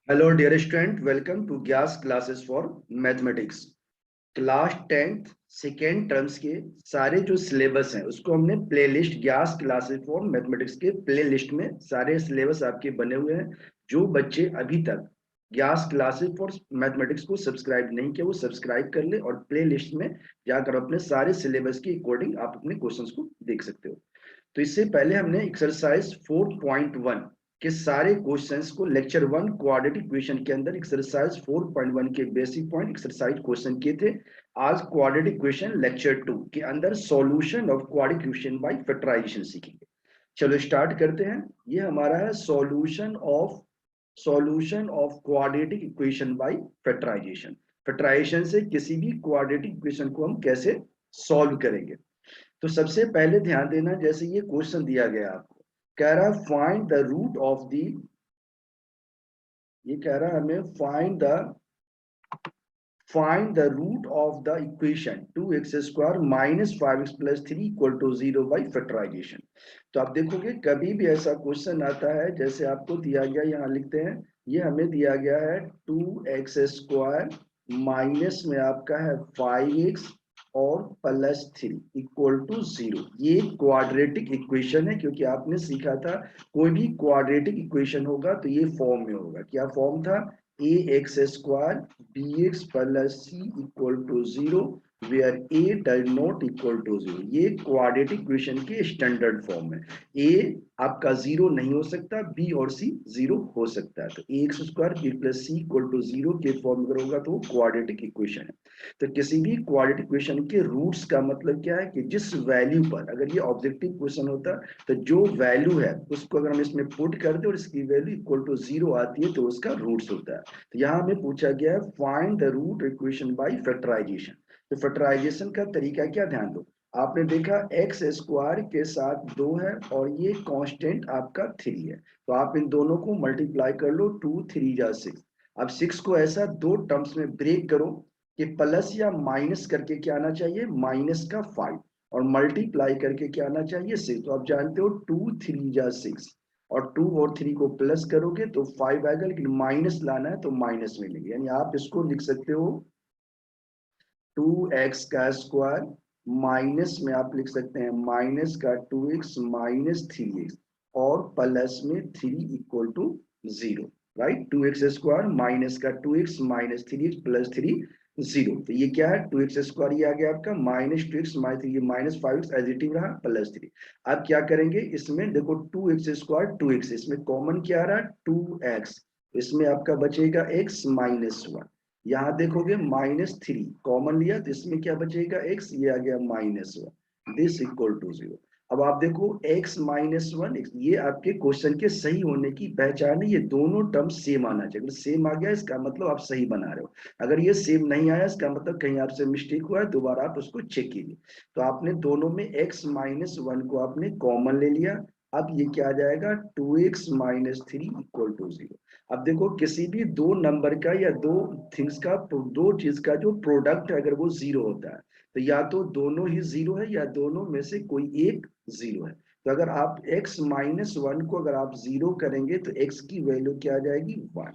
Hello dear student, welcome to ग्यास classes for mathematics. Class 10th second terms के सारे जो सिलेबस हैं उसको हमने प्लेलिस्ट ग्यास क्लासेस फॉर मैथमेटिक्स के प्लेलिस्ट में सारे सिलेबस आपके बने हुए हैं। जो बच्चे अभी तक ग्यास क्लासेस फॉर मैथमेटिक्स को सब्सक्राइब नहीं किया वो सब्सक्राइब कर ले और प्लेलिस्ट में जाकर अपने सारे सिलेबस के अकॉर्डिंग आप अपने क्वेश्चंस को देख सकते हो। तो इससे पहले हमने एक्सरसाइज 4.1 के सारे क्वेश्चंस को लेक्चर 1 क्वाड्रेटिक इक्वेशन के अंदर एक्सरसाइज 4.1 के बेसिक पॉइंट एक्सरसाइज क्वेश्चन किए थे। आज क्वाड्रेटिक इक्वेशन लेक्चर 2 के अंदर solution of quadratic equation by factorisation सीखेंगे। चलो स्टार्ट करते हैं। ये हमारा है solution of quadratic equation by factorisation. Factorisation से किसी भी क्वाड्रेटिक इक्वेशन को हम कैसे सॉल्व करेंगे। तो सबसे पहले ध्यान देना, जैसे ये क्वेश्चन दिया गया आपको, कह रहा find the root of the, ये कह रहा हमें find the root of the equation 2x² minus 5x plus 3 equal to 0 by factorisation. तो आप देखोगे कभी भी ऐसा क्वेश्चन आता है, जैसे आपको दिया गया, यहाँ लिखते हैं, ये हमें दिया गया है 2x² माइनस में आपका है 5x और प्लस 3 इक्वल टू 0। ये क्वाड्रेटिक इक्वेशन है, क्योंकि आपने सीखा था कोई भी क्वाड्रेटिक इक्वेशन होगा तो ये फॉर्म में होगा। क्या फॉर्म था? ax² bx plus c equal to 0 where a does not equal to 0। ये क्वाड्रेटिक इक्वेशन के स्टैंडर्ड फॉर्म है। a आपका 0 नहीं हो सकता, b और c 0 हो सकता है। तो ax² b plus c equal to 0 के फॉर्म अगर होगा तो वो क्वाड्रेटिक इक्वेशन है। तो किसी भी क्वाड्रेटिक इक्वेशन के रूट्स का मतलब क्या है कि जिस वैल्यू पर, अगर ये ऑब्जेक्टिव क्वेश्चन होता तो जो वैल्यू है उसको अगर हम इसमें पुट कर दे और इसकी वैल्यू इक्वल टू 0 आती है तो उसका रूट्स होता है। तो यहाँ हमें पूछा गया है find the root equation by factorisation. तो फैक्टराइजेशन का तरीका क्या, ध्यान दो। आपने देखा x² के साथ 2 है और ये कांस्टेंट आपका 3 है, तो आप इन दोनों को मल्टीप्लाई कर लो, 2 3 जा 6। अब 6 को ऐसा दो टर्म्स में ब्रेक करो कि प्लस या माइनस करके क्या आना चाहिए, माइनस का 5, और मल्टीप्लाई करके क्या आना चाहिए, 6। तो आप जानते हो 2 3 जा 6, और 2 और 3 को प्लस करोगे तो 5 आएगा, लेकिन माइनस लाना है तो माइनस में लेंगे। यानी आप इसको लिख सकते हो 2x² माइनस में आप लिख सकते हैं माइनस का 2x माइनस 3x और प्लस में 3 equal to 0। Right, 2x² minus का 2x माइनस 3x प्लस 3 0। तो ये क्या है, 2x², ये आ गया आपका माइनस 2x माइनस 3, ये minus 5x as it is रहा, प्लस 3। अब क्या करेंगे, इसमें देखो 2x², 2x, इसमें कॉमन क्या आ रहा है, 2x, इसमें आपका बचेगा x माइनस 1। यहाँ देखोगे माइनस 3 कॉमन लिया तो इसमें क्या बचेगा, x, ये आ गया माइनस 1, दिस इक्वल टू 0। अब आप देखो x माइनस 1, ये आपके क्वेश्चन के सही होने की पहचान है। ये दोनों टर्म सेम आना चाहिए। अगर सेम आ गया इसका मतलब आप सही बना रहे हो, अगर ये सेम नहीं आया इसका मतलब कहीं आपसे मिस्टेक हुआ है, दोबारा आप उसको चेक कीजिए। तो आपने दोनों में x माइनस 1 को आपने कॉमन ले लिया। अब ये क्या आ जाएगा, 2x माइनस 3 इक्वल टू 0। अब देखो किसी भी दो नंबर का या दो थिंग्स का, दो चीज का जो प्रोडक्ट है अगर वो 0 होता है तो या तो दोनों ही 0 है या दोनों में से कोई एक 0 है। तो अगर आप x माइनस 1 को अगर आप 0 करेंगे तो x की वैल्यू क्या आ जाएगी, 1।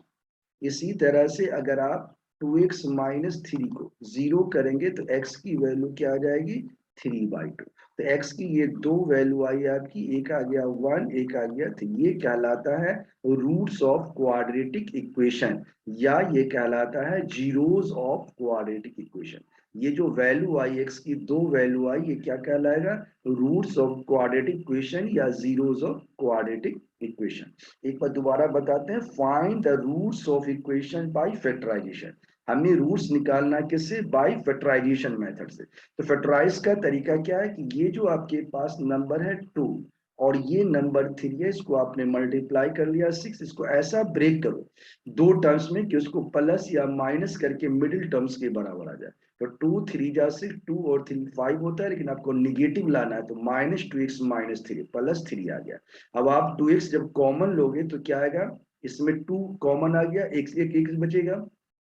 इसी तरह से अगर आप 2x माइनस 3 को 0 करेंगे तो x की वैल्यू क्या आ जाएगी, 3/2। तो x की ये दो वैल्यू आई आपकी, एक आ गया 1, एक आ गया 3। ये कहलाता है रूट्स ऑफ क्वाड्रेटिक इक्वेशन, या ये कहलाता है जीरोस ऑफ क्वाड्रेटिक इक्वेशन। ये जो वैल्यू आई, x की दो वैल्यू आई, ये क्या कहलाएगा, रूट्स ऑफ क्वाड्रेटिक इक्वेशन या जीरोस ऑफ क्वाड्रेटिक इक्वेशन। एक बार दोबारा बताते हैं, find the roots of equation by factorisation. हमें रूट्स निकालना किससे, बाय फैक्टराइजेशन मेथड से। तो फैक्टराइज का तरीका क्या है कि ये जो आपके पास नंबर है 2 और ये नंबर 3 है, इसको आपने मल्टीप्लाई कर लिया 6, इसको ऐसा ब्रेक करो दो टर्म्स में कि उसको प्लस या माइनस करके मिडिल टर्म्स के बराबर आ जाए। तो 2 3 जा 6, 2 और 3 5 होता है, लेकिन आपको निगेटिव लाना है तो -2x माइनस 3 प्लस 3 आ गया। अब आप 2x जब कॉमन लोगे तो क्या आएगा, इसमें 2 कॉमन आ गया, एक एक बचेगा,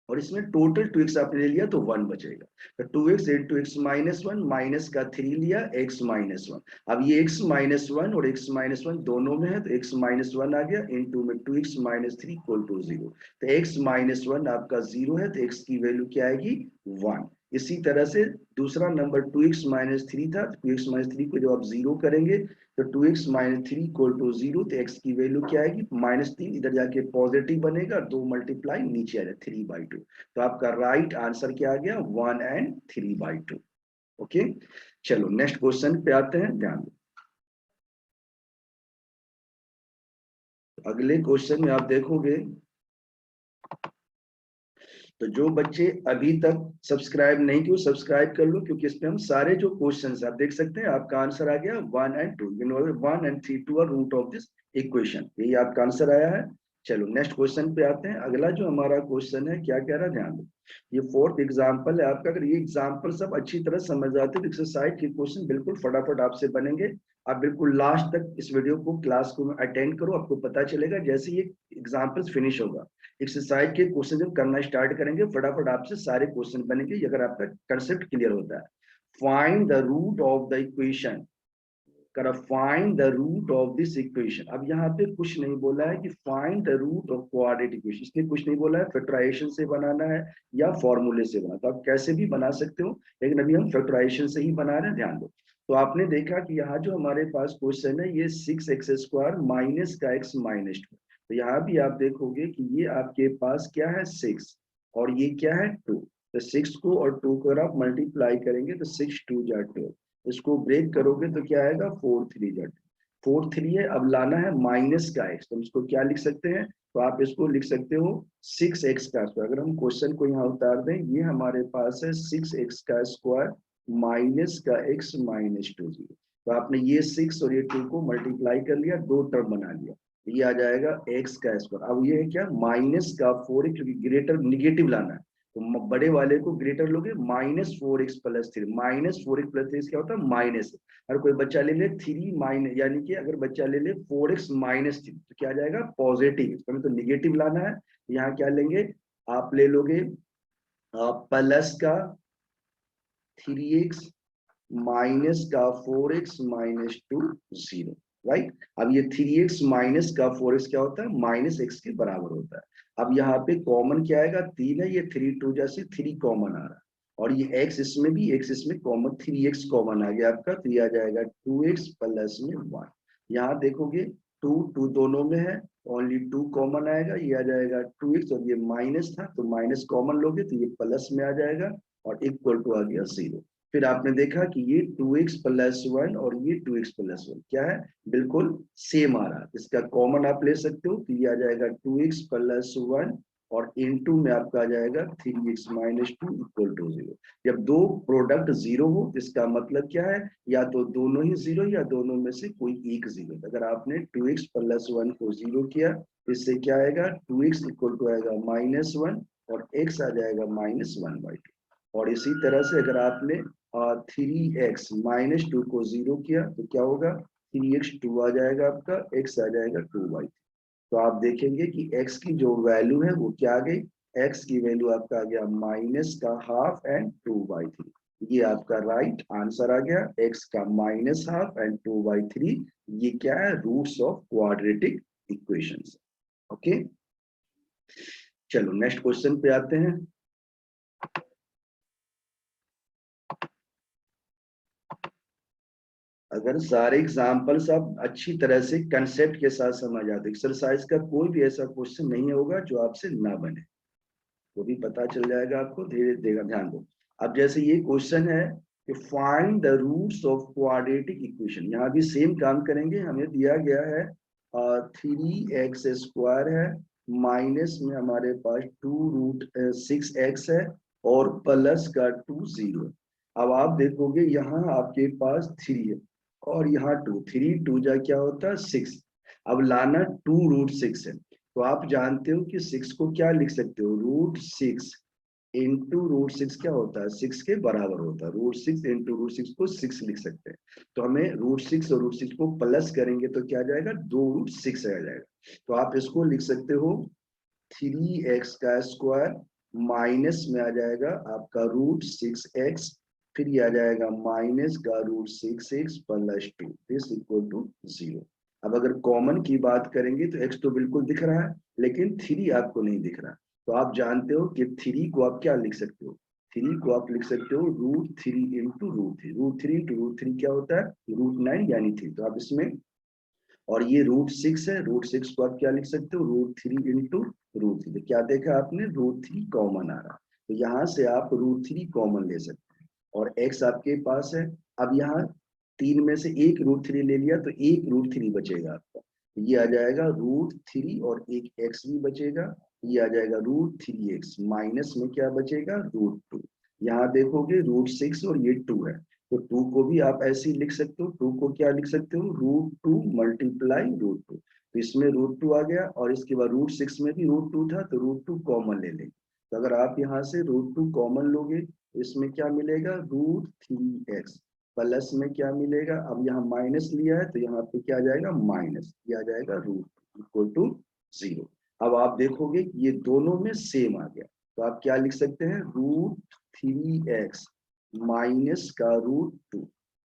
और इसमें टोटल 2x आपने ले लिया तो 1 बचेगा। तो 2x into x minus one, minus का 3 लिया, x माइनस वन। अब ये x माइनस वन और x माइनस वन दोनों में है तो x माइनस वन आ गया, इंटू में 2x minus three equal to 0। तो x माइनस वन आपका 0 है तो x की वैल्यू क्या आएगी 1। इसी तरह से दूसरा नंबर 2x माइनस थ्री था, 2x माइनस थ्री को जब आप 0 करेंगे तो 2x minus three equal to 0, तो x की वैल्यू क्या आएगी -3, इधर जाके पॉजिटिव बनेगा, 2 मल्टीप्लाई नीचे आ जाए 3/2। तो आपका राइट आंसर क्या आ गया 1 and 3/2। ओके, चलो नेक्स्ट क्वेश्चन पे आते हैं, ध्यान दो। अगले क्वेश्चन में आप देखोगे तो जो बच्चे अभी तक सब्सक्राइब नहीं किए सब्सक्राइब कर लो, क्योंकि इसमें हम सारे जो क्वेश्चन आप देख सकते हैं, आपका आंसर आ गया 1 and 2। 1 and 3 2 are root of this equation, यही आपका आंसर आया है। चलो नेक्स्ट क्वेश्चन पे आते हैं। अगला जो हमारा क्वेश्चन है क्या कह रहा है, ध्यान दो। ये फोर्थ एग्जाम्पल है आपका। अगर ये एग्जाम्पल सब अच्छी तरह समझ आते तो एक्सरसाइज के क्वेश्चन बिल्कुल फटाफट आपसे बनेंगे। आप बिल्कुल लास्ट तक इस वीडियो को क्लास को अटेंड करो, आपको पता चलेगा जैसे ये एग्जाम्पल फिनिश होगा, एक्सरसाइज के क्वेश्चन जब करना स्टार्ट करेंगे फटाफट आपसे सारे क्वेश्चन बनेंगे अगर आपका कंसेप्ट क्लियर होता है। Find the root of the equation, कर find the root of this equation. अब यहाँ पे कुछ नहीं बोला है कि find the root of quadratic equation, इसने कुछ नहीं बोला है फैक्टराइजेशन से बनाना है या फॉर्मूले से बनाना, तो आप कैसे भी बना सकते हो, लेकिन अभी हम फैक्टराइजेशन से ही बना रहे हैं, ध्यान दो। तो आपने देखा कि यहाँ जो हमारे पास क्वेश्चन है ये 6x² माइनस का x माइनस 2। तो यहाँ भी आप देखोगे कि ये आपके पास क्या है 6 और ये क्या है 2। तो 6 को और 2 को अगर आप मल्टीप्लाई करेंगे तो 6 2 जा 12, इसको ब्रेक करोगे तो क्या आएगा 4 3 जा 4 3 है। अब लाना है माइनस का x, तो इसको क्या लिख सकते हैं, तो आप इसको लिख सकते हो 6x का स्क्वायर। अगर हम क्वेश्चन को यहाँ उतार दें, ये हमारे पास है 6x का स्क्वायर माइनस का x माइनस 2 0। तो आपने ये 6 और ये 2 को मल्टीप्लाई कर लिया, दो टर्म बना लिया, ये आ जाएगा x का स्क्वायर। अब ये है क्या माइनस का 4x, क्योंकि ग्रेटर निगेटिव लाना है तो बड़े वाले को ग्रेटर लोगे, -4x प्लस 3, -4x प्लस 3 क्या होता है माइनस। अगर कोई बच्चा ले ले 3 माइनस, यानी कि अगर बच्चा ले ले 4x माइनस 3 तो क्या आ जाएगा पॉजिटिव, हमें तो निगेटिव लाना है। यहाँ क्या लेंगे, आप ले लोगे प्लस का 3x माइनस का 4x माइनस 2 0, राइट। अब ये 3x माइनस का 4x क्या होता है माइनस x के बराबर होता है। अब यहाँ पे कॉमन क्या आएगा 3 है, ये 3 2 जैसे 3 कॉमन आ रहा है, और ये x इसमें भी x इसमें कॉमन 3x कॉमन आ गया आपका, तो ये आ जाएगा 2x प्लस में 1। यहाँ देखोगे 2 2 दोनों में है, ओनली 2 कॉमन आएगा, ये आ जाएगा 2x, और ये माइनस था तो माइनस कॉमन लोगे तो ये प्लस में आ जाएगा, और इक्वल टू आ गया 0। फिर आपने देखा कि ये 2x प्लस 1 और ये 2x प्लस 1 क्या है बिल्कुल सेम आ रहा है, इसका कॉमन आप ले सकते हो, तो ये आ जाएगा 2x प्लस 1 और इनटू में आपका आ जाएगा 3x माइनस 2 इक्वल टू 0। जब दो प्रोडक्ट 0 हो तो इसका मतलब क्या है, या तो दोनों ही 0 या दोनों में से कोई एक 0। अगर आपने 2x प्लस 1 को 0 किया तो इससे क्या आएगा 2x इक्वल टू आएगा -1 और x आ जाएगा -1/2। और इसी तरह से अगर आपने 3x माइनस 2 को 0 किया तो क्या होगा 3x 2 आ जाएगा आपका, x आ जाएगा 2/3। तो आप देखेंगे कि x की जो वैल्यू है वो क्या आ गई, x की वैल्यू आपका आ गया माइनस का हाफ एंड 2/3। ये आपका राइट आंसर आ गया, x का माइनस हाफ एंड 2/3। ये क्या है roots of quadratic equations. Okay, चलो नेक्स्ट क्वेश्चन पे आते हैं। अगर सारे एग्जाम्पल्स आप अच्छी तरह से कंसेप्ट के साथ समझ आते, एक्सरसाइज का कोई भी ऐसा क्वेश्चन नहीं होगा जो आपसे ना बने, वो भी पता चल जाएगा आपको, धीरे धीरे ध्यान दो। अब जैसे ये क्वेश्चन है कि find the roots of quadratic equation, यहाँ भी सेम काम करेंगे। हमें दिया गया है 3x² है, माइनस में हमारे पास 2√6x है, और प्लस का 2 0 है। अब आप देखोगे यहाँ आपके पास 3 है और यहाँ 2, 3 2 जा क्या होता है 6। अब लाना 2√6 है, तो आप जानते हो कि 6 को क्या लिख सकते हो √6 इंटू √6 क्या होता है 6 के बराबर होता है, √6 इंटू √6 को 6 लिख सकते हैं। तो हमें √6 और √6 को प्लस करेंगे तो क्या आ जाएगा 2√6 आ जाएगा। तो आप इसको लिख सकते हो 3x² माइनस में आ जाएगा आपका √6x, फिर ये आ जाएगा माइनस का √6x plus 2 this equal to 0। अब अगर कॉमन की बात करेंगे तो x तो बिल्कुल दिख रहा है, लेकिन 3 आपको नहीं दिख रहा। तो आप जानते हो कि 3 को आप क्या लिख सकते हो, 3 को आप लिख सकते हो √3 इंटू √3। √3 इंटू √3 क्या होता है, √9 यानी 3। तो आप इसमें, और ये √6 है, √6 को आप क्या लिख सकते हो, √3 इंटू √3। तो क्या देखा आपने, √3 कॉमन आ रहा, तो यहाँ से आप √3 कॉमन ले सकते हैं और x आपके पास है। अब यहाँ 3 में से एक √3 ले लिया तो एक √3 बचेगा आपका, ये आ जाएगा √3 और एक x भी बचेगा, ये आ जाएगा √3x माइनस में क्या बचेगा, √2। यहाँ देखोगे √6 और ये 2 है, तो 2 को भी आप ऐसे ही लिख सकते हो। 2 को क्या लिख सकते हो, √2 मल्टीप्लाई √2। तो इसमें √2 आ गया और इसके बाद √6 में भी √2 था, तो √2 कॉमन ले लेंगे। तो अगर आप यहाँ से √2 कॉमन लोगे तो इसमें क्या मिलेगा, √3x प्लस में क्या मिलेगा, अब यहाँ माइनस लिया है तो यहाँ पे क्या आ जाएगा, माइनस, ये आ जाएगा √2 इक्वल टू 0। अब आप देखोगे कि ये दोनों में सेम आ गया, तो आप क्या लिख सकते हैं, √3x माइनस का √2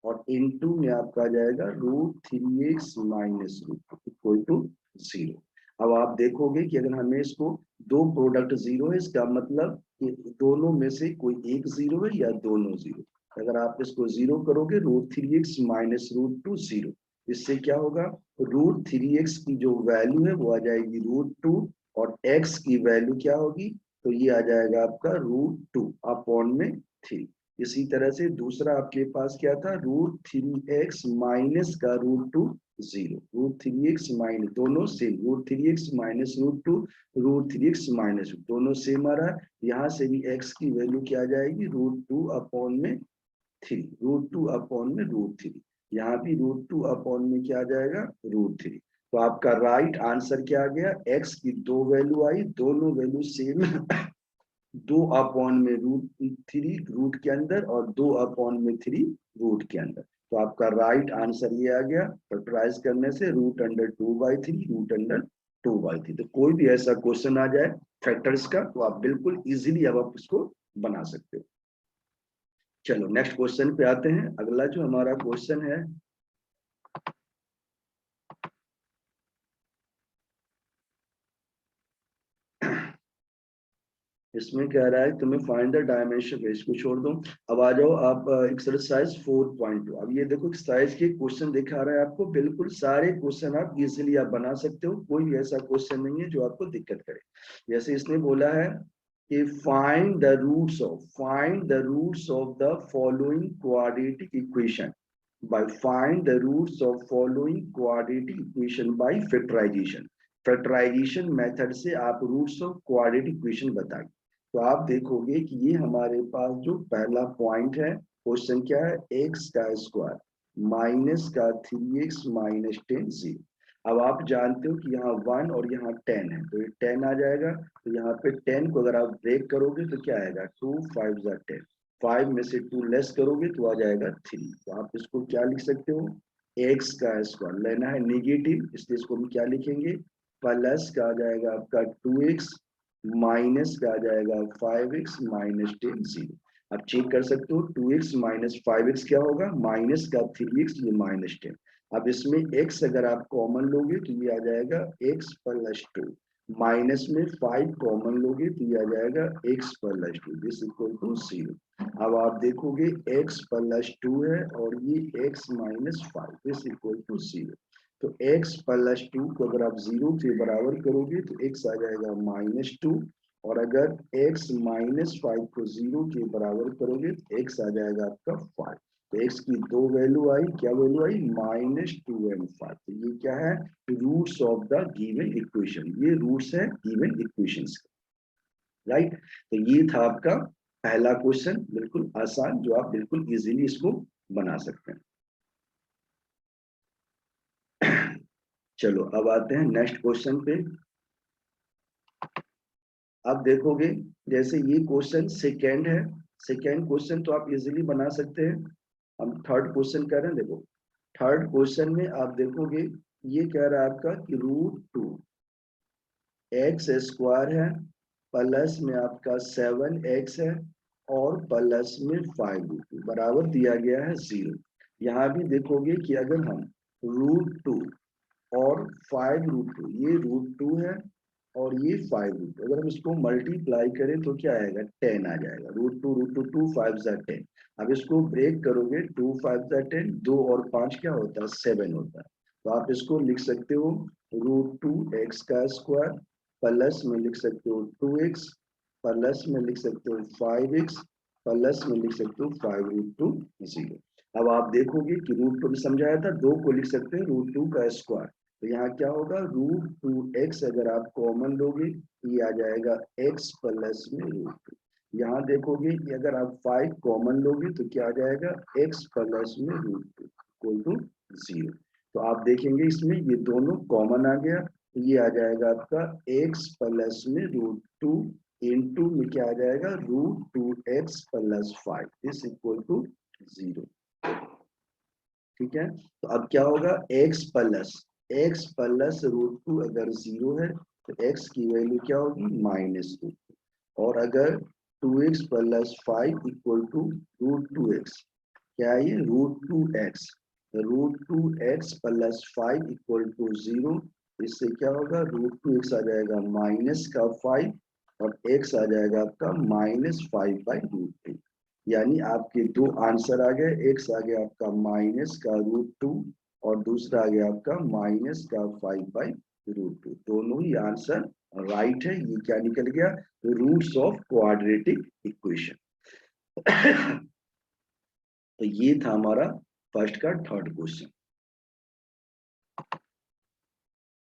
और इनटू में आपका आ जाएगा √3x माइनस √2 इक्वल टू 0। अब आप देखोगे कि अगर हमें इसको दो प्रोडक्ट 0 है, इसका मतलब कि दोनों में से कोई एक 0 है या दोनों 0। अगर आप इसको 0 करोगे √3x माइनस √2 0, इससे क्या होगा, √3x की जो वैल्यू है वो आ जाएगी √2 और x की वैल्यू क्या होगी, तो ये आ जाएगा आपका √2 अपॉन में 3। इसी तरह से दूसरा आपके पास क्या था, √3x माइनस का √2 0, √3x माइनस, दोनों same, √3x minus √2, √3x minus दोनों सेम आ रहा है। यहाँ से भी x की वैल्यू क्या आ जाएगी, √2 अपॉन में 3, √2 अपॉन में √3। यहाँ भी √2 अपॉन में क्या आ जाएगा, √3। तो आपका राइट आंसर क्या आ गया, x की दो वैल्यू आई, दोनों वैल्यू सेम 2 अपॉन में √3 रूट के अंदर और 2 अपॉन में 3 रूट के अंदर। तो आपका राइट आंसर ये आ गया, फैक्टराइज करने से √2/3 √2/3। तो कोई भी ऐसा क्वेश्चन आ जाए फैक्टर्स का तो आप बिल्कुल इजीली अब आप उसको बना सकते हो। चलो नेक्स्ट क्वेश्चन पे आते हैं। अगला जो हमारा क्वेश्चन है, इसमें कह रहा है तुम्हें फाइंड द डायमेंशन, इसको छोड़ दो। अब आ जाओ आप एक्सरसाइज 4.2। अब ये देखो एक्सरसाइज के क्वेश्चन दिखा रहा है आपको, बिल्कुल सारे क्वेश्चन आप इजीली आप बना सकते हो, कोई भी ऐसा क्वेश्चन नहीं है जो आपको दिक्कत करे। जैसे इसने बोला है कि find the roots of the following quadratic equation by find the roots of following quadratic equation by factorization। Factorisation method से आप रूट्स ऑफ क्वाड्रेटिक इक्वेशन बताइए। तो आप देखोगे कि ये हमारे पास जो पहला पॉइंट है, क्वेश्चन क्या है, x का स्क्वायर माइनस का 3x माइनस 10 0। अब आप जानते हो कि यहाँ 1 और यहाँ 10 है, तो ये 10 आ जाएगा। तो यहाँ पे 10 को अगर आप ब्रेक करोगे तो क्या आएगा, 2 5 10, 5 में से 2 लेस करोगे तो आ जाएगा 3। तो आप इसको क्या लिख सकते हो, x का स्क्वायर लेना है नेगेटिव, इसलिए इसको हम क्या लिखेंगे, प्लस का आ जाएगा आपका 2x माइनस का आ जाएगा 5x माइनस 10 0। आप चेक कर सकते हो 2x माइनस 5x क्या होगा, माइनस का 3x, ये माइनस 10। अब इसमें x अगर आप कॉमन लोगे तो ये आ जाएगा x प्लस 2, माइनस में 5 कॉमन लोगे तो ये आ जाएगा x plus 2 this equal to 0। अब आप देखोगे x प्लस 2 है और ये x minus 5 this equal to 0। तो x प्लस 2 को अगर आप 0 के बराबर करोगे तो x आ जाएगा -2, और अगर x माइनस 5 को 0 के बराबर करोगे तो x आ जाएगा आपका 5। तो x की दो वैल्यू आई, क्या वैल्यू आई, -2 एंड 5। तो ये क्या है, roots of the given equation, ये रूट्स है गिवन इक्वेशंस का, राइट। तो ये था आपका पहला क्वेश्चन, बिल्कुल आसान, जो आप बिल्कुल इजीली इसको बना सकते हैं। चलो अब आते हैं नेक्स्ट क्वेश्चन पे। अब देखोगे जैसे ये क्वेश्चन सेकेंड है, सेकेंड क्वेश्चन तो आप इजीली बना सकते हैं। हम थर्ड क्वेश्चन कह रहे हैं, देखो थर्ड क्वेश्चन में आप देखोगे ये कह रहा है आपका कि √2 x स्क्वायर है प्लस में आपका 7x है और प्लस में 5√2 बराबर दिया गया है 0। यहाँ भी देखोगे कि अगर हम √2 और 5√2, ये √2 है और ये 5√2, अगर हम इसको मल्टीप्लाई करें तो क्या आएगा 10 आ जाएगा। √2 2 5 10। अब इसको ब्रेक करोगे 2 5 10, 2 और 5 क्या होता है 7 होता है। तो आप इसको लिख सकते हो √2x² प्लस में लिख सकते हो 2x प्लस में लिख सकते हो 5x प्लस में लिख सकते हो 5√2 0। अब आप देखोगे कि √2 भी समझाया था, 2 को लिख सकते हैं √2 का स्क्वायर। तो यहाँ क्या होगा √2x अगर आप कॉमन लोगे ये आ जाएगा x प्लस में √2। यहाँ देखोगे कि अगर आप 5 कॉमन लोगे तो क्या आ जाएगा x प्लस में √2 इक्वल टू 0। तो आप देखेंगे इसमें ये दोनों कॉमन आ गया, तो ये आ जाएगा आपका x प्लस में √2 इंटू में क्या आ जाएगा √2x plus 5 is equal to 0। ठीक है, तो अब क्या होगा x प्लस √2 अगर 0 है तो x की वैल्यू क्या होगी -2। और अगर 2x plus 5 equal to √2x, क्या है ये √2x, √2x plus 5 equal to 0। इससे क्या होगा √2x आ जाएगा -5 और x आ जाएगा आपका -5/√2। यानी आपके दो आंसर आ गए, x आ गया आपका -√2 और दूसरा आ गया आपका -5/√2। दोनों ही आंसर राइट है। ये क्या निकल गया रूट्स ऑफ क्वाड्रेटिक इक्वेशन। तो ये था हमारा फर्स्ट का थर्ड क्वेश्चन।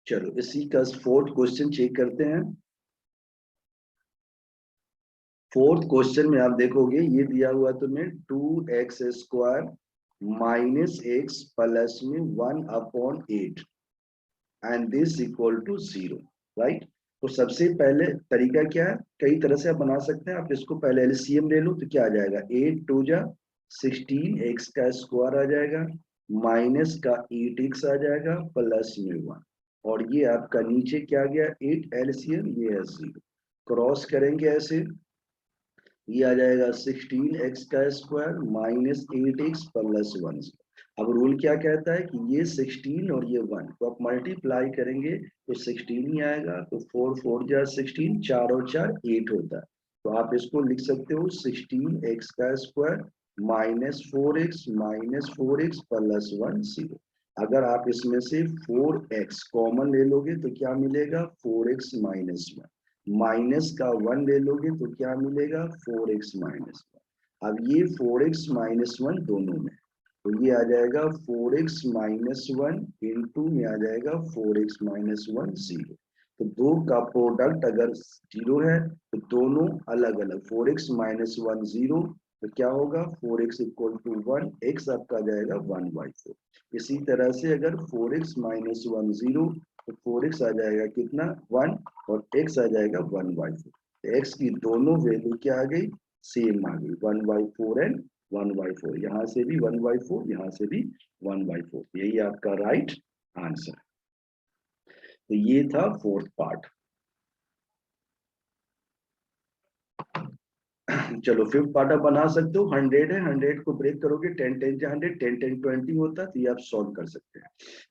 चलो इसी का फोर्थ क्वेश्चन चेक करते हैं। फोर्थ क्वेश्चन में आप देखोगे ये दिया हुआ तुम्हें 2x² -x प्लस में 1/8 and this equal to 0, right. तो सबसे पहले तरीका क्या है, कई तरह से आप बना सकते हैं। आप इसको पहले एलसीएम ले लो तो क्या आ जाएगा 8 2 जा 16, x का स्क्वायर आ जाएगा माइनस का 8x आ जाएगा प्लस में 1, और ये आपका नीचे क्या आ गया 8 एलसीएम, ये है 0। क्रॉस करेंगे ऐसे, ये आ जाएगा 16x का स्क्वायर -8x प्लस 1। अब रूल क्या कहता है कि ये 16 और ये 1 को आप मल्टीप्लाई करेंगे तो 16 ही आएगा। तो 4 4 जा 16, 4 और 4 8 होता है। तो आप इसको लिख सकते हो 16x का स्क्वायर -4x प्लस 1 0। अगर आप इसमें से 4x कॉमन ले लोगे तो क्या मिलेगा 4x माइनस 1, माइनस का 1 ले लोगे तो क्या मिलेगा 4x माइनस 1। अब ये 4x माइनस 1 दोनों में, तो ये आ जाएगा 4x माइनस 1 इंटू में आ जाएगा 4x माइनस 1 0। तो दो का प्रोडक्ट अगर 0 है तो दोनों अलग अलग 4x माइनस 1 0, तो क्या होगा 4x इक्वल टू 1, x आपका जाएगा 1/4। इसी तरह से अगर 4x माइनस 1 0, तो 4x आ जाएगा कितना 1 और x आ जाएगा 1/4। x की दोनों वैल्यू क्या आ गई सेम आ गई 1/4 एंड 1/4। यहाँ से भी 1/4, यहाँ से भी 1/4, यही आपका राइट आंसर। तो ये था फोर्थ पार्ट। चलो फिफ्थ पार्ट आप बना सकते हो। 100 है, 100 को ब्रेक करोगे 10 10 जा 100, 10 10 20 होता है, तो ये आप सॉल्व कर सकते हैं।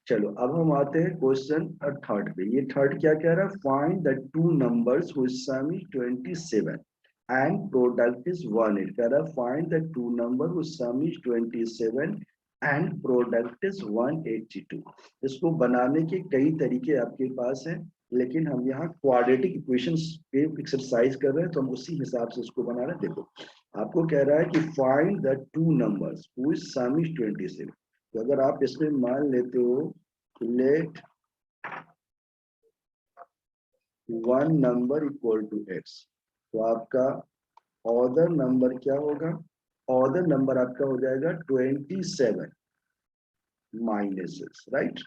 चलो अब हम आते हैं क्वेश्चन थर्ड पे। ये थर्ड क्या कह रहा है, find the two numbers which sum is 27 and product is 1/8। कह रहा है find the to number which sum is 27 and product is 182। इसको बनाने के कई तरीके आपके पास हैं, लेकिन हम यहाँ क्वाड्रेटिक इक्वेशंस पे एक्सरसाइज कर रहे हैं, तो हम उसी हिसाब से इसको बना रहे हैं। देखो आपको कह रहा है कि find the two numbers which sum is 27। तो अगर आप इसमें मान लेते हो let one number equal to x, तो आपका ऑर्डर नंबर क्या होगा, ऑर्डर नंबर आपका हो जाएगा 27 माइनस x, राइट।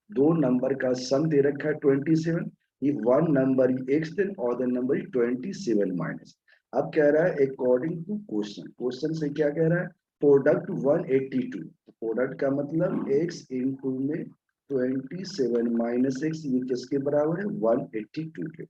दो नंबर का सम दे रखा है 27, ये one number x then other number 27 minus. अब कह रहा है अकॉर्डिंग टू क्वेश्चन, क्वेश्चन से क्या कह रहा है प्रोडक्ट 182। प्रोडक्ट का मतलब x इंटू में 27 माइनस x, ये किसके बराबर है 182 के।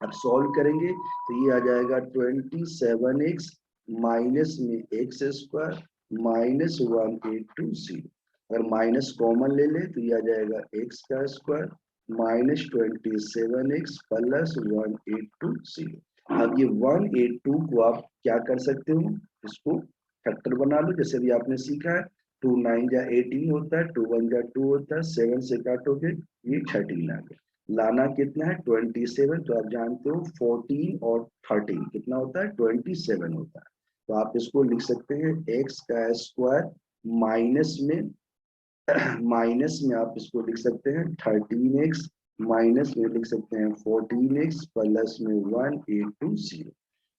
अब सॉल्व करेंगे तो ये आ जाएगा 27x माइनस में एक्स स्क्वायर माइनस 1820। अगर माइनस कॉमन ले ले तो ये आ जाएगा एक्स का स्क्वायर माइनस 27x प्लस 1820। अब ये 182 को आप क्या कर सकते हो, इसको फैक्टर बना लो। जैसे भी आपने सीखा है 2 9 जा 18 होता है, 2 1 जा 2 होता है, 7 से काटोगे ये 13 आ गया। लाना कितना है 27, तो आप जानते हो 14 और 13 कितना होता है 27 होता है। तो आप इसको लिख सकते हैं एक्स का स्क्वायर माइनस में माइनस में आप इसको लिख सकते हैं 13x माइनस में लिख सकते हैं 14x प्लस में 1820।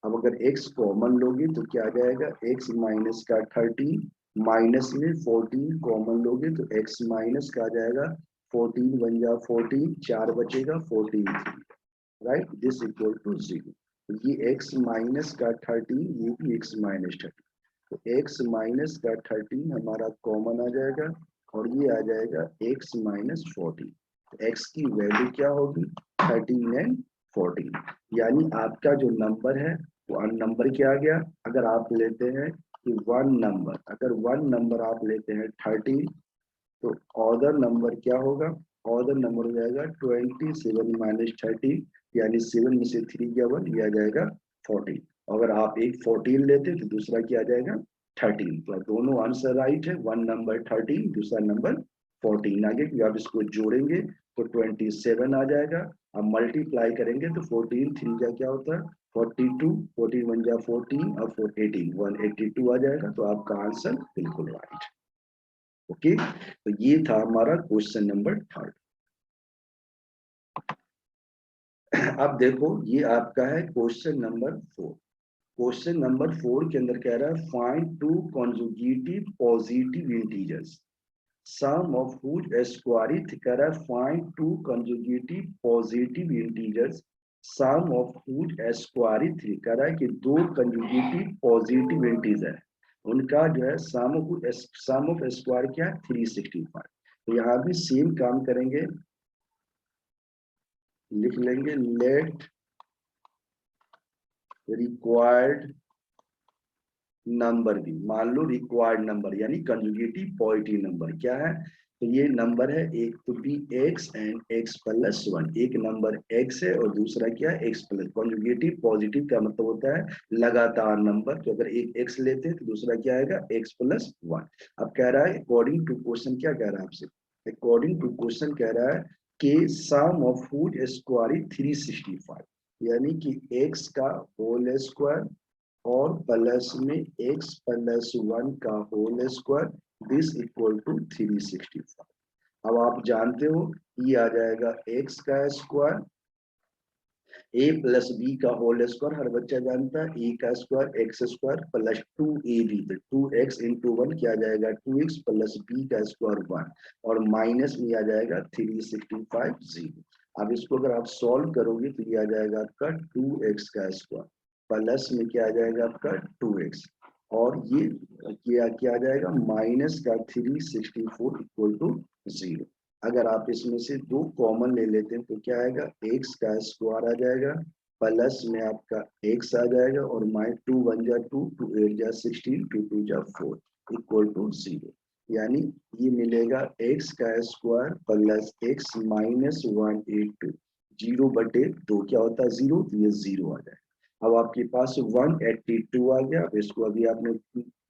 अब अगर x कॉमन लोगे तो क्या आ जाएगा x माइनस का 13 माइनस में 14 कॉमन लोगे तो x माइनस का आ जाएगा 14 बन जा 14 4 बचेगा 14 राइट, दिस इक्वल टू 0। ये x माइनस का 13 ये भी x माइनस 13, तो x माइनस का 13 हमारा कॉमन आ जाएगा और ये आ जाएगा x माइनस 14। x की वैल्यू क्या होगी 13 एंड 14, यानी आपका जो नंबर है वो नंबर क्या आ गया। अगर आप लेते हैं कि वन नंबर, अगर वन नंबर आप लेते हैं 13 तो ऑर्डर नंबर क्या होगा, ऑर्डर नंबर हो जाएगा 27 माइनस 13, यानी 7 में से 3 गया 1, ये आ जाएगा 14। अगर आप एक 14 लेते तो दूसरा क्या आ जाएगा 13। तो दोनों आंसर राइट है, वन नंबर 13 दूसरा नंबर 14 आगे कि आप इसको जोड़ेंगे तो 27 आ जाएगा। अब मल्टीप्लाई करेंगे तो 14 3 का क्या होता है 42, 14 1 जा 14 और 4 18 182 आ जाएगा। तो आपका आंसर बिल्कुल राइट। ओके, तो ये था हमारा क्वेश्चन नंबर 3। अब देखो ये आपका है क्वेश्चन नंबर 4। क्वेश्चन नंबर 4 के अंदर कह रहा है find two consecutive positive integers sum of which square कह रहा है find two consecutive positive integers sum of which square कह रहा है कि दो कॉन्जुगेटिव पॉजिटिव इंटीजर उनका जो है सम ऑफ स्क्वायर क्या है 365। तो यहाँ भी सेम काम करेंगे, लिख लेंगे लेट रिक्वायर्ड नंबर भी, मान लो रिक्वायर्ड नंबर यानी कंजुगेटिव पॉजिटिव नंबर क्या है। तो ये नंबर है एक तो be x and x plus 1, एक नंबर एक्स है और दूसरा क्या है एक्स प्लस। कंजुगेटिव पॉजिटिव का मतलब होता है लगातार नंबर, तो अगर एक एक्स लेते हैं तो दूसरा क्या आएगा एक्स प्लस 1। अब कह रहा है अकॉर्डिंग टू क्वेश्चन, क्या कह रहा है आपसे, अकॉर्डिंग टू क्वेश्चन कह रहा है कि सम ऑफ व्हिच स्क्वायर 365, यानी कि एक्स का होल स्क्वायर और प्लस में x प्लस 1 का whole square this equal to 365। अब आप जानते हो ये आ जाएगा x का स्क्वायर a प्लस बी का होल स्क्वायर, हर बच्चा जानता है a का square x square plus 2ab, तो 2x इंटू 1 क्या आ जाएगा 2x प्लस b का स्क्वायर 1 और माइनस में आ जाएगा 365 0। अब इसको अगर आप सॉल्व करोगे तो ये आ जाएगा आपका 2x का स्क्वायर प्लस में क्या आ जाएगा आपका 2x और ये क्या आ जाएगा माइनस का 364 इक्वल टू 0। अगर आप इसमें से दो कॉमन ले लेते हैं तो क्या आएगा x का स्क्वायर आ जाएगा प्लस में आपका x आ जाएगा और माइनस 2 1 जा 2 2 8 जा 16 2 2 जा 4 इक्वल टू 0, यानी ये मिलेगा x का स्क्वायर प्लस x माइनस 182 0 बटे 2 क्या होता है 0, तो ये 0 आ जाएगा। अब आपके पास 182 आ गया। अब इसको अभी आपने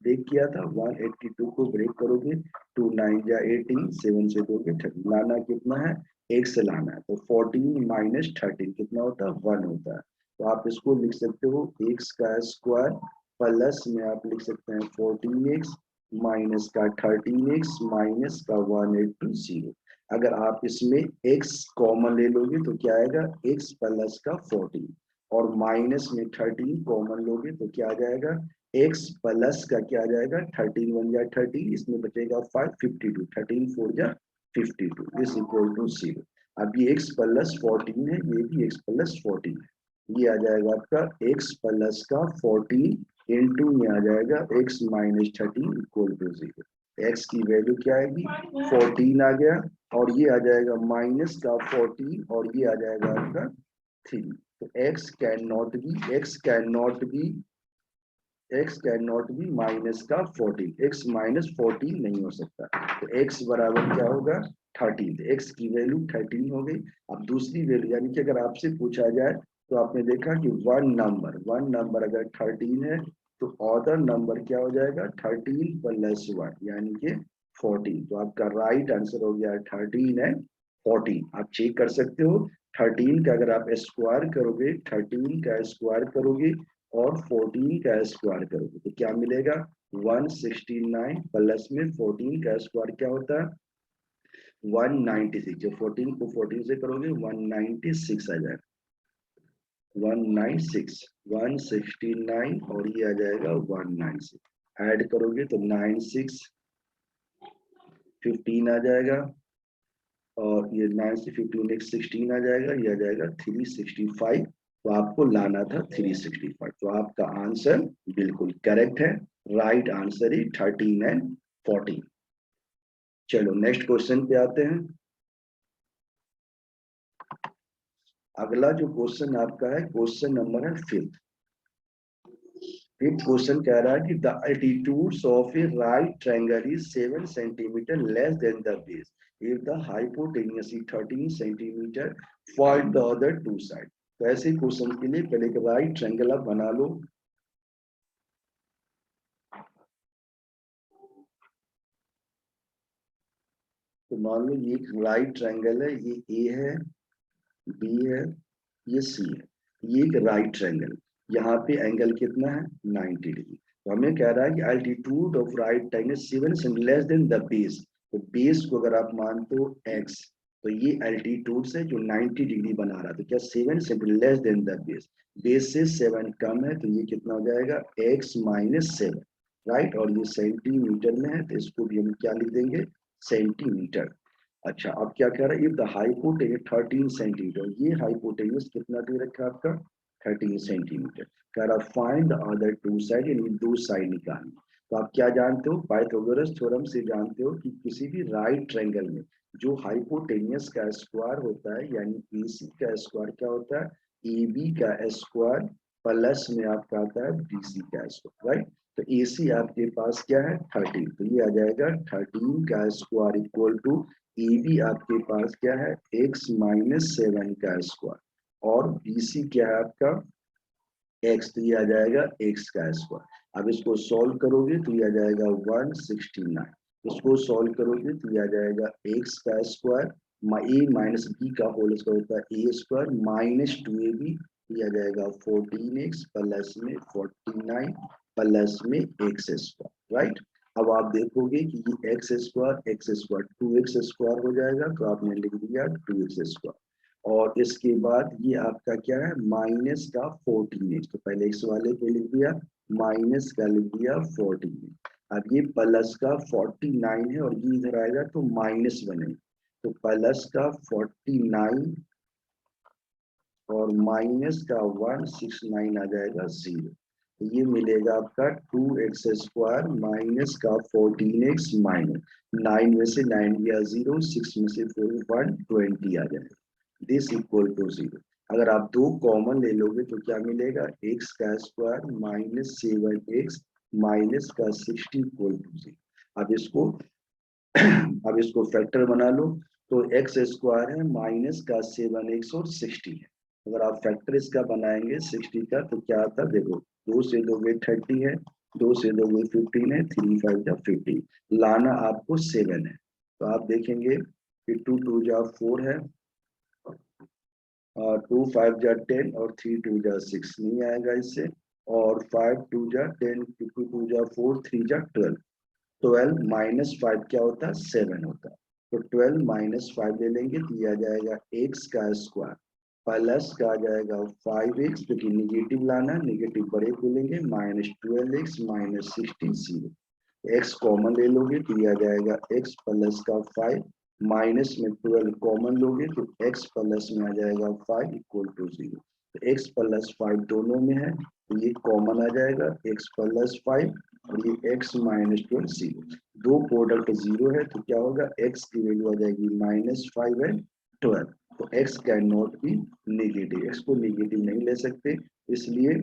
ब्रेक किया था, 182 को ब्रेक करोगे 2 9 जा 18 7 से दोगे 30, लाना कितना है एक से लाना है, तो 14 माइनस 13 कितना होता है 1 होता है। तो आप इसको लिख सकते हो x का स्क्वायर प्लस में आप लिख सकते हैं 14x माइनस का 13x माइनस का 182 अगर आप इसमें x कॉमन ले लोगे तो क्या आएगा x प्लस का 14 और माइनस में 13 कॉमन लोगे तो क्या आ जाएगा x प्लस का क्या आ जाएगा 13 1 जा 13, इसमें बचेगा 5 52 13 4 जा 52 इज इक्वल टू 0। अब ये x प्लस 14 है, ये भी x प्लस 14 है, ये आ जाएगा आपका x प्लस का 14 इंटू में आ जाएगा x minus 13 equal to 0। x की वैल्यू क्या आएगी 14 आ गया और ये आ जाएगा माइनस का 14 और ये आ जाएगा आपका 3। तो x can not be minus का 14, x माइनस 14 नहीं हो सकता। तो x बराबर क्या होगा 13, x की वैल्यू 13 हो गई। अब दूसरी वैल्यू यानी कि अगर आपसे पूछा जाए तो आपने देखा कि वन नंबर अगर 13 है तो ऑर्डर नंबर क्या हो जाएगा 13 प्लस 1 यानी कि 14। तो आपका राइट आंसर हो गया 13 एंड 14। आप चेक कर सकते हो 13 का अगर आप स्क्वायर करोगे 13 का स्क्वायर करोगे और 14 का स्क्वायर करोगे तो क्या मिलेगा 169 प्लस में 14 का स्क्वायर क्या होता है 196। जब 14 को 14 से करोगे 196 आ जाएगा 196 169 और ये आ जाएगा 196 ऐड करोगे तो 96 15 आ जाएगा और ये 9 से 15 एक 16 आ जाएगा, ये आ जाएगा 365। तो आपको लाना था 365। तो आपका आंसर बिल्कुल करेक्ट है। Right answer he 13 and 14। चलो नेक्स्ट क्वेश्चन पे आते हैं। अगला जो क्वेश्चन आपका है क्वेश्चन नंबर है फिफ्थ क्वेश्चन कह रहा है कि the altitudes of A right triangle is 7 centimetre less than the base if the hypotenuse is 13 centimeter find the other two side। तो ऐसे क्वेश्चन के लिए पहले एक राइट ट्रायंगल आप बना लो। तो मान लो ये एक राइट ट्रायंगल है, ये ए है, बी है, ये सी है, ये एक राइट ट्रायंगल। यहाँ पे एंगल कितना है 90 डिग्री। तो हमें कह रहा है कि altitude of right triangle 7 centimetre less than the base. तो बेस को अगर आप मानते हो x तो ये अल्टीट्यूड से जो 90 डिग्री बना रहा है तो क्या 7 centimetre less than the base. Base से 7 कम है तो ये कितना हो जाएगा x माइनस 7 राइट। और ये सेंटीमीटर में है तो इसको भी हम क्या लिख देंगे सेंटीमीटर। अच्छा अब क्या कह रहा है इफ द हाइपोटेन्यूज 13 सेंटीमीटर, ये हाइपोटेन्यूज कितना दे रखा है आपका 13 सेंटीमीटर। कह रहा find the other two side, यानी दो साइड निकालनी। तो आप क्या जानते हो पाइथागोरस थ्योरम से जानते हो कि किसी भी राइट ट्रायंगल में जो हाइपोटेन्यूज का स्क्वायर होता है यानी AC का स्क्वायर क्या होता है AB का स्क्वायर प्लस में आपका आता है BC का स्क्वायर राइट। तो AC आपके पास क्या है 13, तो ये आ जाएगा 13 का स्क्वायर इक्वल टू AB आपके पास क्या है x माइनस 7 का स्क्वायर और BC क्या है आपका x, तो ये आ जाएगा x का स्क्वायर। अब इसको सॉल्व करोगे तो ये आ जाएगा 169। इसको सॉल्व करोगे तो ये आ जाएगा x का स्क्वायर a माइनस b का होल स्क्वायर होता है a स्क्वायर माइनस 2ab, ये आ जाएगा 14x प्लस में 49 प्लस में x स्क्वायर राइट। अब आप देखोगे कि ये x स्क्वायर 2x स्क्वायर हो जाएगा तो आपने लिख दिया 2x स्क्वायर और इसके बाद ये आपका क्या है माइनस का 14x। तो पहले x वाले पे लिख दिया माइनस का लिख दिया 14x। अब ये प्लस का 49 है और ये इधर आएगा तो माइनस बनेगा। तो प्लस का 49 और माइनस का 169 आ जाएगा 0। तो ये मिलेगा आपका 2x स्क्वायर माइनस का 14x माइनस 9 में से 9 गया 0, 6 में से 4 120 आ जाएगा दिस इक्वल टू 0। अगर आप दो कॉमन ले लोगे तो क्या मिलेगा x का स्क्वायर माइनस 7x माइनस का 60 इक्वल टू 0। अब इसको फैक्टर बना लो तो x स्क्वायर है माइनस का 7x और 60 है। अगर आप फैक्टर इसका बनाएंगे 60 का तो क्या आता है देखो 2 से 2 में 30 है, 2 से 2 में 15 है, 3 5 जा 15 लाना आपको 7 है। तो आप देखेंगे कि 2 2 जा 4 है और 2 5 जा 10 और 3 2 जा 6 नहीं आएगा इससे और 5 2 जा 10 2 2 जा 4 3 जा 12 12 माइनस 5 क्या होता है 7 होता है। तो 12 माइनस 5 ले लेंगे तो ये आ जाएगा x का स्क्वायर प्लस का आ जाएगा 5x क्योंकि निगेटिव लाना निगेटिव बड़े को लेंगे minus 12x minus 60 0। x common ले लोगे तो ये आ जाएगा x प्लस का 5 माइनस में 12 कॉमन लोगे तो x प्लस में आ जाएगा 5 इक्वल टू 0। तो x प्लस 5 दोनों में है तो ये कॉमन आ जाएगा x प्लस 5 और ये x माइनस 12 0। दो प्रोडक्ट 0 है तो क्या होगा x की वैल्यू आ जाएगी माइनस 5 एंड 12। तो x can not be negative, x को नेगेटिव नहीं ले सकते, इसलिए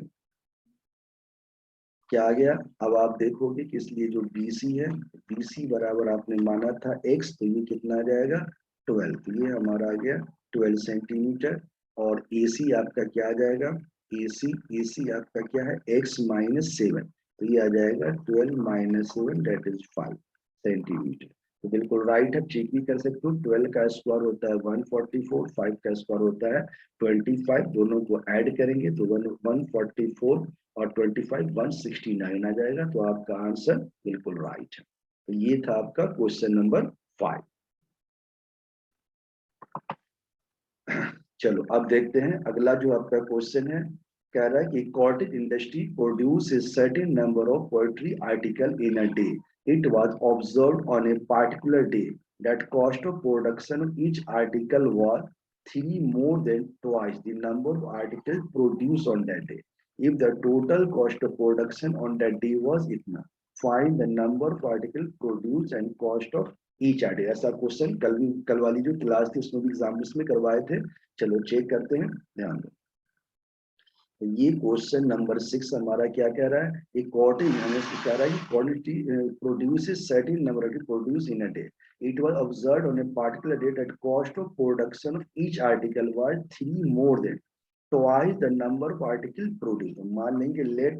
क्या आ गया। अब आप देखोगे कि इसलिए जो BC है, BC बराबर आपने माना था x, तो ये कितना आ जाएगा 12, तो ये हमारा आ गया 12 सेंटीमीटर। और AC आपका क्या आ जाएगा, AC आपका क्या है x माइनस 7, तो ये आ जाएगा 12 माइनस 7 दैट इज 5 सेंटीमीटर। तो बिल्कुल राइट है, चेक भी कर सकते हो। 12 का स्क्वायर होता है 144, 5 का स्क्वायर होता है 25, दोनों को ऐड करेंगे तो 144 और 25 169 आ जाएगा। तो आपका आंसर बिल्कुल राइट है। तो ये था आपका क्वेश्चन नंबर 5। चलो अब देखते हैं अगला जो आपका क्वेश्चन है। कह रहा है कि cottage industry produce a certain number of poetry article in a day, it was observed on a particular day that cost of production of each article was 3 more than twice the number of articles produced on that day. If the total cost of production on that day was itna, find the number of articles produced and cost of each article. ऐसा question कल वाली जो class थी उसमें भी exam में करवाए थे। चलो चेक करते हैं, ध्यान दो। ये क्वेश्चन नंबर 6 हमारा क्या कह रहा है, एक क्वार्टर हमें कह रहा है कि quality produces certain number of produce in a day, it was observed on a particular day that cost of production of each article was 3 more than twice the number of article produced। मान लेंगे let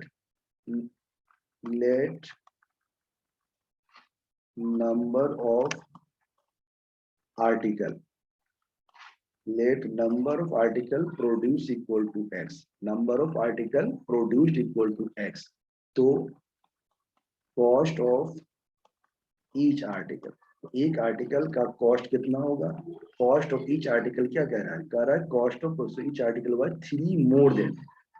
number of article, let number of article produced equal to x, number of article produced equal to x, तो cost of each article, एक article का cost कितना होगा, cost of each article क्या कह रहा है cost of each article was 3 more than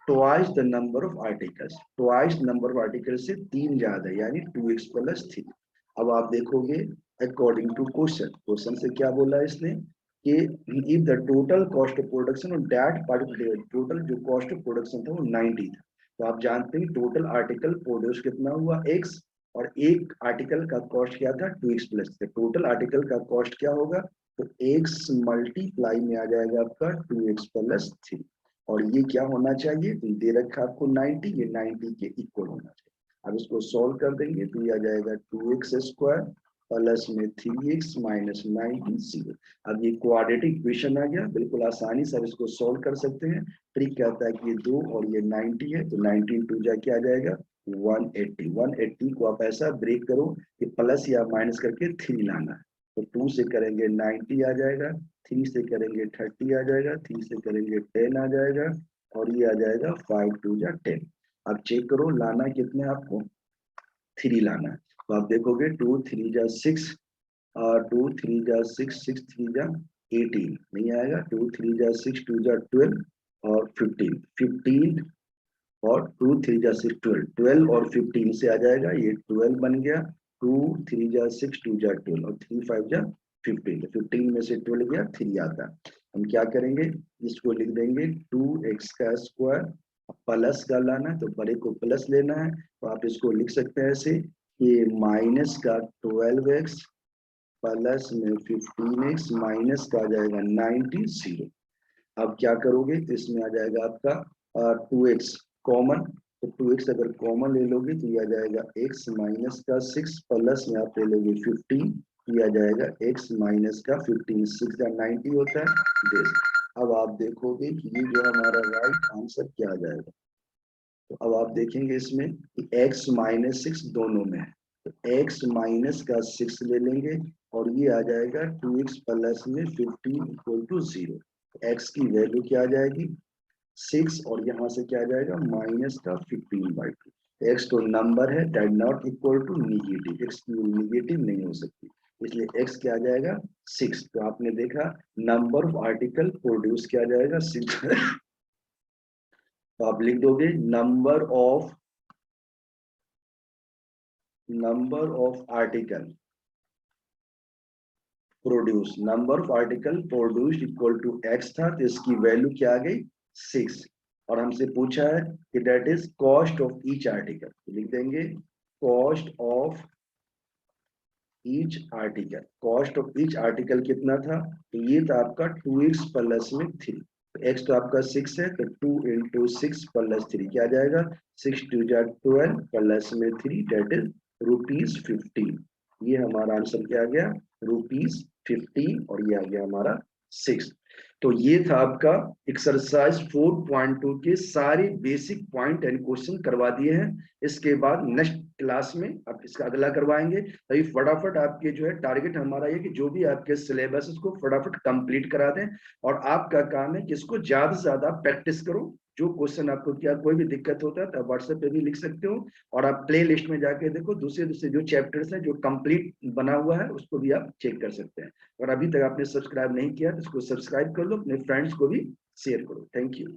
twice the number of articles, twice number of article से 3 ज्यादा यानी 2x + 3। अब आप देखोगे अकॉर्डिंग टू क्वेश्चन से क्या बोला है इसने कि if the total cost of production on that particular, total जो कॉस्ट ऑफ प्रोडक्शन था वो 90 था। तो आप जानते हैं टोटल आर्टिकल प्रोड्यूस कितना हुआ x, और एक आर्टिकल का कॉस्ट क्या था 2x +, टोटल आर्टिकल का कॉस्ट क्या होगा, तो x मल्टीप्लाई में आ जाएगा आपका 2x + 3। और ये क्या होना चाहिए, तो दे रखा आपको 90, ये 90 के इक्वल होना चाहिए। अब इसको सॉल्व कर देंगे तो ये आ जाएगा 2x² प्लस में 3x माइनस 90 0। अब ये क्वाड्रेटिक इक्वेशन आ गया, बिल्कुल आसानी से इसको सॉल्व कर सकते हैं। ट्रिक कहता है कि ये 2 और ये 90 है, तो 90 × 2 जा क्या आ जाएगा 180। 180 को आप ऐसा ब्रेक करो कि प्लस या माइनस करके 3 लाना है। तो 2 से करेंगे 90 आ जाएगा, 3 से करेंगे 30 आ जाएगा, 3 से करेंगे 10 आ जाएगा, और ये आ जाएगा 5 × 2 = 10। अब चेक करो लाना कितने आपको 3 लाना है। तो आप देखोगे 2 3 = 6, 2 3 = 6, 6 3 = 18 नहीं आएगा, 2 3 = 6, 2 = 12 और 15 और 2 3 = 6 12, 12 और 15 से आ जाएगा, ये 12 बन गया। 2 3 = 6, 2 = 12 और 3 5 = 15, 15 में से 12 गया 3 आता है। हम क्या करेंगे, इसको लिख देंगे 2x² प्लस का लाना है तो बड़े को प्लस लेना है, तो आप इसको लिख सकते हैं ऐसे कि माइनस का 12x प्लस में 15x माइनस का आ जाएगा 90 0। अब क्या करोगे तो इसमें आ जाएगा आपका 2x कॉमन, तो 2x अगर कॉमन ले लोगे तो ये आ जाएगा x माइनस का 6 प्लस में आप ले लोगे 15, ये आ जाएगा x माइनस का 15, 6 का 90 होता है this। अब आप देखोगे कि ये जो हमारा राइट आंसर क्या आ जाएगा। तो अब आप देखेंगे इसमें कि x माइनस 6 दोनों में है, तो x माइनस का 6 ले लेंगे और ये आ जाएगा 2x प्लस में 15 = 0। x की वैल्यू क्या आ जाएगी 6, और यहाँ से क्या आ जाएगा माइनस का 15/2। x तो नंबर है that not equal to negative, x की नेगेटिव नहीं हो सकती, इसलिए x क्या आ जाएगा 6। तो आपने देखा नंबर ऑफ आर्टिकल प्रोड्यूस क्या आ जाएगा 6। तो आप लिख दोगे number of article produce, number of article produced equal to x था, तो इसकी वैल्यू क्या आ गई 6। और हमसे पूछा है कि that is cost of each article, लिख देंगे cost of each article, cost of each article कितना था, तो ये था आपका 2x प्लस में 3। एक्स तो आपका 6 है, तो 2 इंटू 6 प्लस 3 क्या आ जाएगा, 6 2 जा 12 प्लस में 3 डेट इज ₹15। ये हमारा आंसर क्या आ गया, ₹15, और ये आ गया हमारा 6। तो ये था आपका एक्सरसाइज 4.2 के सारे बेसिक पॉइंट एंड क्वेश्चन करवा दिए हैं। इसके बाद नेक्स्ट क्लास में आप इसका अगला करवाएंगे। तभी फटाफट आपके जो है टारगेट हमारा ये कि जो भी आपके सिलेबस उसको फटाफट कंप्लीट करा दें, और आपका काम है कि इसको ज्यादा से ज्यादा प्रैक्टिस करो। जो क्वेश्चन आपको क्या कोई भी दिक्कत होता है तो आप व्हाट्सएप पे भी लिख सकते हो, और आप प्ले लिस्ट में जाके देखो, दूसरे दूसरे जो चैप्टर्स हैं जो कंप्लीट बना हुआ है उसको भी आप चेक कर सकते हैं। और अभी तक आपने सब्सक्राइब नहीं किया तो इसको सब्सक्राइब कर लो, अपने फ्रेंड्स को भी शेयर करो। Thank you.